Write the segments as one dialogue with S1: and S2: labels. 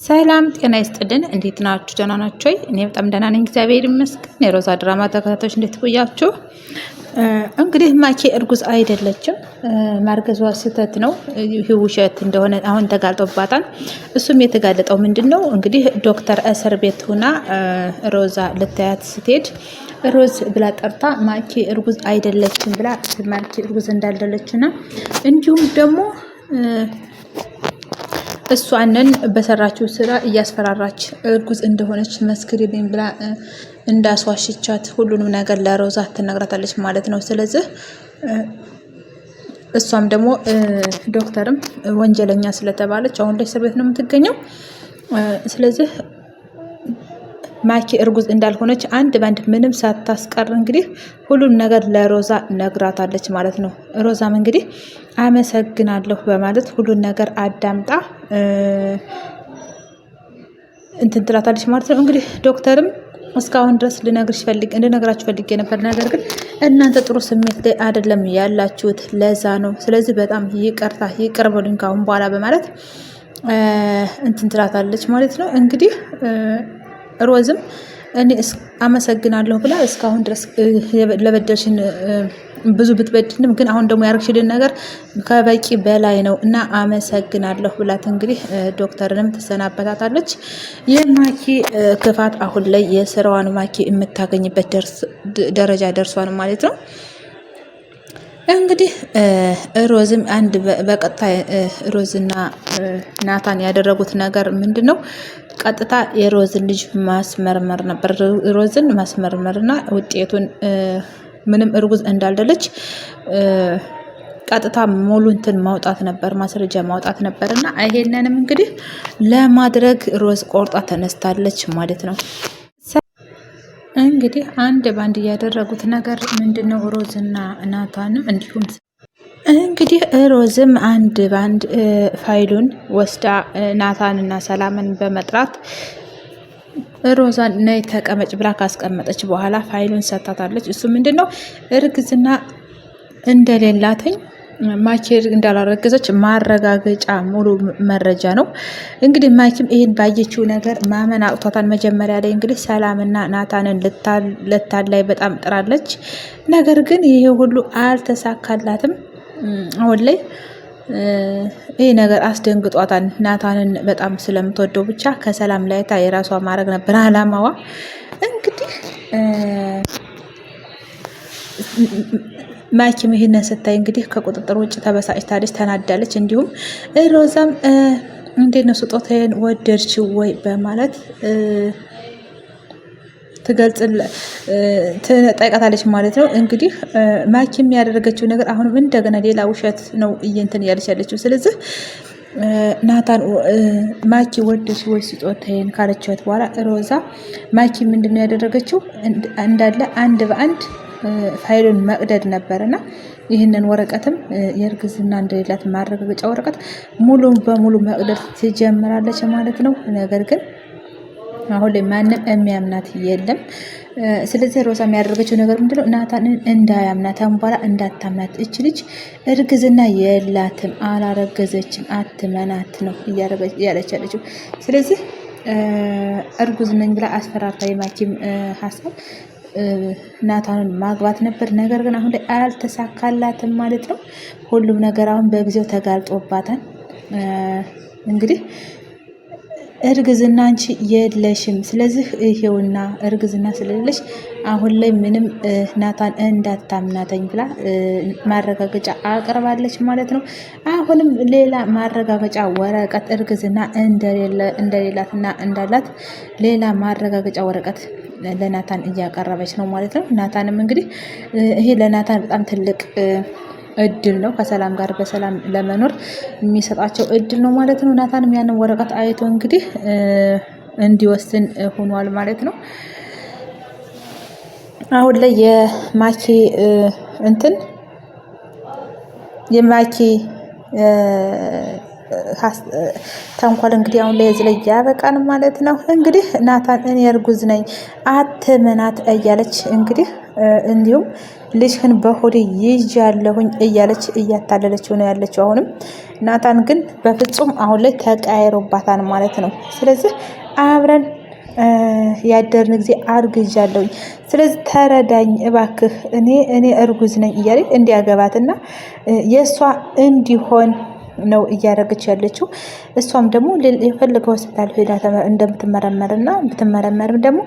S1: ሰላም ጤና ይስጥልን። እንዴት ናችሁ? ደህና ናችሁ ወይ? እኔ በጣም ደህና ነኝ፣ እግዚአብሔር ይመስገን። የሮዛ ድራማ ተከታታዮች እንዴት ቆያችሁ? እንግዲህ ማኪ እርጉዝ አይደለችም። ማርገዟ ስህተት ነው፣ ይህ ውሸት እንደሆነ አሁን ተጋልጦባታል። እሱም የተጋለጠው ምንድን ነው እንግዲህ ዶክተር እስር ቤት ሆና ሮዛ ልታያት ስትሄድ ሮዝ ብላ ጠርታ ማኪ እርጉዝ አይደለችም ብላ ማኪ እርጉዝ እንዳልደለችና እንዲሁም ደግሞ እሷንን በሰራችው ስራ እያስፈራራች እርጉዝ እንደሆነች መስክሪልኝ ብላ እንዳስዋሽቻት ሁሉንም ነገር ለሮዛ ትነግራታለች ማለት ነው። ስለዚህ እሷም ደግሞ ዶክተርም ወንጀለኛ ስለተባለች አሁን ላይ እስር ቤት ነው የምትገኘው። ስለዚህ ማኪ እርጉዝ እንዳልሆነች አንድ ባንድ ምንም ሳታስቀር እንግዲህ ሁሉን ነገር ለሮዛ ነግራታለች ማለት ነው። ሮዛም እንግዲህ አመሰግናለሁ በማለት ሁሉን ነገር አዳምጣ እንትን ትላታለች ማለት ነው። እንግዲህ ዶክተርም እስካሁን ድረስ እንድነግራችሁ ፈልጌ ነበር፣ ነገር ግን እናንተ ጥሩ ስሜት ላይ አይደለም ያላችሁት፣ ለዛ ነው። ስለዚህ በጣም ይቅር በሉኝ ካሁን በኋላ በማለት እንትን ትላታለች ማለት ነው። እንግዲህ ሮዝም እኔ አመሰግናለሁ ብላ እስካሁን ድረስ ለበደልሽን ብዙ ብትበድልንም ግን አሁን ደግሞ ያርግሽልን ነገር ከበቂ በላይ ነው እና አመሰግናለሁ ብላት እንግዲህ ዶክተርንም ትሰናበታታለች። የማኪ ክፋት አሁን ላይ የስራዋን ማኪ የምታገኝበት ደረጃ ደርሷን ማለት ነው። እንግዲህ ሮዝም አንድ በቀጥታ ሮዝና ናታን ያደረጉት ነገር ምንድን ነው? ቀጥታ የሮዝን ልጅ ማስመርመር ነበር። ሮዝን ማስመርመርና ውጤቱን ምንም እርጉዝ እንዳልደለች ቀጥታ ሙሉ እንትን ማውጣት ነበር፣ ማስረጃ ማውጣት ነበር እና ይሄንንም እንግዲህ ለማድረግ ሮዝ ቆርጣ ተነስታለች ማለት ነው። እንግዲህ አንድ ባንድ ያደረጉት ነገር ምንድነው? ሮዝና ናታንም እንዲሁም እንግዲህ ሮዝም አንድ ባንድ ፋይሉን ወስዳ ናታንና ሰላምን በመጥራት ሮዛን ነይ ተቀመጭ ብላ ካስቀመጠች በኋላ ፋይሉን ሰጥታታለች። እሱ ምንድነው? እርግዝና እንደሌላትኝ ማኪ እንዳላረገዘች ማረጋገጫ ሙሉ መረጃ ነው። እንግዲህ ማኪም ይህን ባየችው ነገር ማመን አቅቷታል። መጀመሪያ ላይ እንግዲህ ሰላምና ናታንን ልታላይ በጣም ጥራለች። ነገር ግን ይሄ ሁሉ አልተሳካላትም። አሁን ላይ ይህ ነገር አስደንግጧታል። ናታንን በጣም ስለምትወደው ብቻ ከሰላም ላይታ የራሷ ማድረግ ነበር አላማዋ። እንግዲህ ማኪም ይሄንን ስታይ እንግዲህ ከቁጥጥር ውጭ ተበሳጭታለች፣ ተናዳለች። እንዲሁም ሮዛም እንዴት ነው ስጦታዬን ወደድችው ወይ በማለት ትጠይቃታለች ማለት ነው። እንግዲህ ማኪም ያደረገችው ነገር አሁንም እንደገና ሌላ ውሸት ነው እንትን እያለች ያለችው። ስለዚህ ናታን ማኪ ወደድሽ ወይ ስጦታዬን ካለችት በኋላ ሮዛ ማኪ ምንድነው ያደረገችው? እንዳለ አንድ በአንድ ፋይሉን መቅደድ ነበርና ይህንን ወረቀትም የእርግዝና እንደሌላት ማረጋገጫ ወረቀት ሙሉ በሙሉ መቅደድ ትጀምራለች ማለት ነው። ነገር ግን አሁን ላይ ማንም የሚያምናት የለም። ስለዚህ ሮዛ የሚያደርገችው ነገር ምንድነው? ናታንን እንዳያምናት በኋላ እንዳታምናት፣ እች ልጅ እርግዝና የላትም አላረገዘችም፣ አትመናት ነው እያለች ያለችው። ስለዚህ እርጉዝ ነኝ ብላ አስፈራርታ የማኪም ሀሳብ ናታንን ማግባት ነበር። ነገር ግን አሁን ላይ አልተሳካላትም ማለት ነው። ሁሉም ነገር አሁን በጊዜው ተጋልጦባታል። እንግዲህ እርግዝና አንቺ የለሽም፣ ስለዚህ ይሄውና እርግዝና ስለሌለሽ አሁን ላይ ምንም ናታን እንዳታምናተኝ ብላ ማረጋገጫ አቅርባለች ማለት ነው። አሁንም ሌላ ማረጋገጫ ወረቀት እርግዝና እንደሌላትና እንዳላት ሌላ ማረጋገጫ ወረቀት ለናታን እያቀረበች ነው ማለት ነው። ናታንም እንግዲህ ይሄ ለናታን በጣም ትልቅ እድል ነው። ከሰላም ጋር በሰላም ለመኖር የሚሰጣቸው እድል ነው ማለት ነው። ናታንም ያንን ወረቀት አይቶ እንግዲህ እንዲወስን ሆኗል ማለት ነው። አሁን ላይ የማኪ ተንኮል እንግዲህ አሁን ላይ እዚህ ላይ ያበቃል ማለት ነው። እንግዲህ ናታን እኔ እርጉዝ ነኝ አትመናት እያለች እንግዲህ እንዲሁም ልጅህን በሆዴ ይዣለሁኝ እያለች እያታለለችው ነው ያለችው። አሁንም ናታን ግን በፍጹም አሁን ላይ ተቀያይሮባታል ማለት ነው። ስለዚህ አብረን ያደርን ጊዜ አርግዣለሁኝ፣ ስለዚህ ተረዳኝ እባክህ፣ እኔ እርጉዝ ነኝ እያለ እንዲያገባትና የእሷ እንዲሆን ነው እያደረገች ያለችው። እሷም ደግሞ የፈለገ ሆስፒታል ሄዳ እንደምትመረመርና ብትመረመርም ደግሞ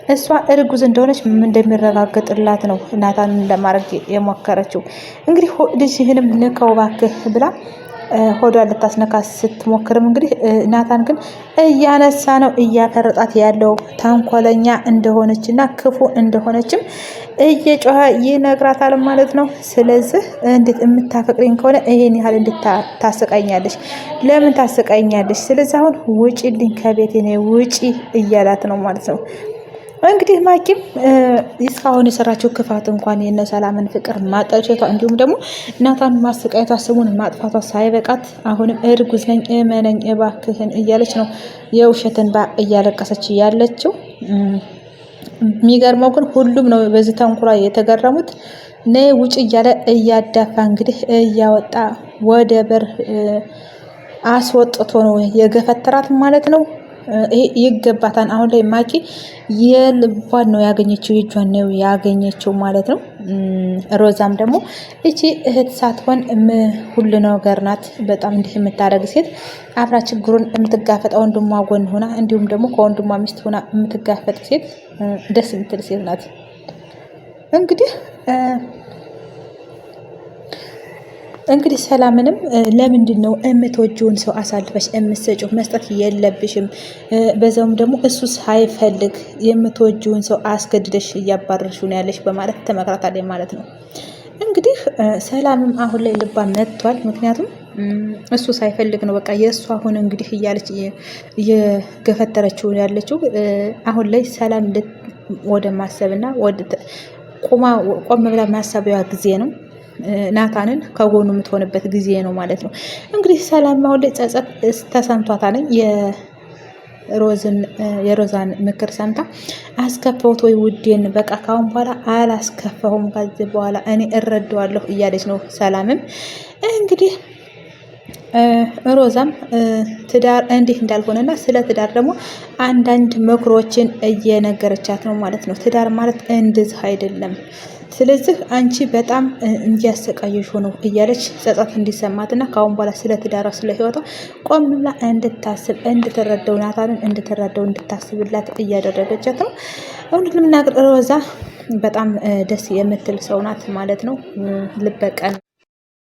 S1: እሷ እርጉዝ እንደሆነች እንደሚረጋገጥላት ነው ናታን ለማድረግ የሞከረችው። እንግዲህ ልጅህንም ንከው እባክህ ብላ ሆዷን ልታስነካ ስትሞክርም እንግዲህ ናታን ግን እያነሳ ነው እያፈረጣት ያለው ተንኮለኛ እንደሆነችና ክፉ እንደሆነችም እየጮኸ ይነግራታል ማለት ነው። ስለዚህ እንዴት የምታፈቅሪኝ ከሆነ ይሄን ያህል እንድታሰቃኛለሽ? ለምን ታሰቃኛለሽ? ስለዚህ አሁን ውጪልኝ ከቤቴ ነው ውጪ እያላት ነው ማለት ነው። እንግዲህ ማኪም እስካሁን የሰራችው ክፋት እንኳን የነ ሰላምን ፍቅር ማጠልሸቷ እንዲሁም ደግሞ ናታን ማሰቃየቷ ስሙን ማጥፋቷ ሳይበቃት አሁንም እርጉዝ ነኝ እመነኝ እባክህን እያለች ነው የውሸትን ባ እያለቀሰች ያለችው። የሚገርመው ግን ሁሉም ነው በዚህ ተንኩራ የተገረሙት። ነይ ውጭ እያለ እያዳፋ እንግዲህ እያወጣ ወደ በር አስወጥቶ ነው የገፈተራት ማለት ነው። ይሄ ይገባታል። አሁን ላይ ማኪ የልቧን ነው ያገኘችው፣ የእጇን ነው ያገኘችው ማለት ነው። ሮዛም ደግሞ እቺ እህት ሳትሆን ሁሉ ነገር ናት። በጣም እንዲህ የምታደርግ ሴት አብራ ችግሩን የምትጋፈጥ ወንድሟ ጎን ሆና እንዲሁም ደግሞ ከወንድሟ ሚስት ሆና የምትጋፈጥ ሴት ደስ የምትል ሴት ናት። እንግዲህ ሰላምንም ለምንድን ነው የምትወጂውን ሰው አሳልፈሽ የምትሰጪው? መስጠት የለብሽም። በዛውም ደግሞ እሱ ሳይፈልግ የምትወጂውን ሰው አስገድደሽ እያባረርሽው ነው ያለሽ በማለት ተመክራታለች ማለት ነው። እንግዲህ ሰላምም አሁን ላይ ልባ መጥቷል። ምክንያቱም እሱ ሳይፈልግ ነው በቃ የእሱ አሁን እንግዲህ እያለች እየገፈተረችው ያለችው። አሁን ላይ ሰላም ወደ ማሰብና ቆም ብላ ማሰቢያ ጊዜ ነው። ናታንን ከጎኑ የምትሆንበት ጊዜ ነው ማለት ነው። እንግዲህ ሰላም አሁን ላይ ጸጸት ተሰምቷታል። የሮዛን ምክር ሰምታ አስከፈውት ወይ ውዴን በቃ ካሁን በኋላ አላስከፈውም፣ ከዚህ በኋላ እኔ እረዳዋለሁ እያለች ነው። ሰላምም እንግዲህ ሮዛም ትዳር እንዲህ እንዳልሆነና ስለ ትዳር ደግሞ አንዳንድ ምክሮችን እየነገረቻት ነው ማለት ነው። ትዳር ማለት እንደዚህ አይደለም፣ ስለዚህ አንቺ በጣም እያሰቃየሽ ሆነው እያለች ጸጸት እንዲሰማትና ከአሁን በኋላ ስለ ትዳሯ ስለ ህይወቷ ቆም ብላ እንድታስብ እንድትረዳው ናታንን እንድትረዳው እንድታስብላት እያደረገቻት ነው። እውነት ለመናገር ሮዛ በጣም ደስ የምትል ሰው ናት ማለት ነው። ልበቀን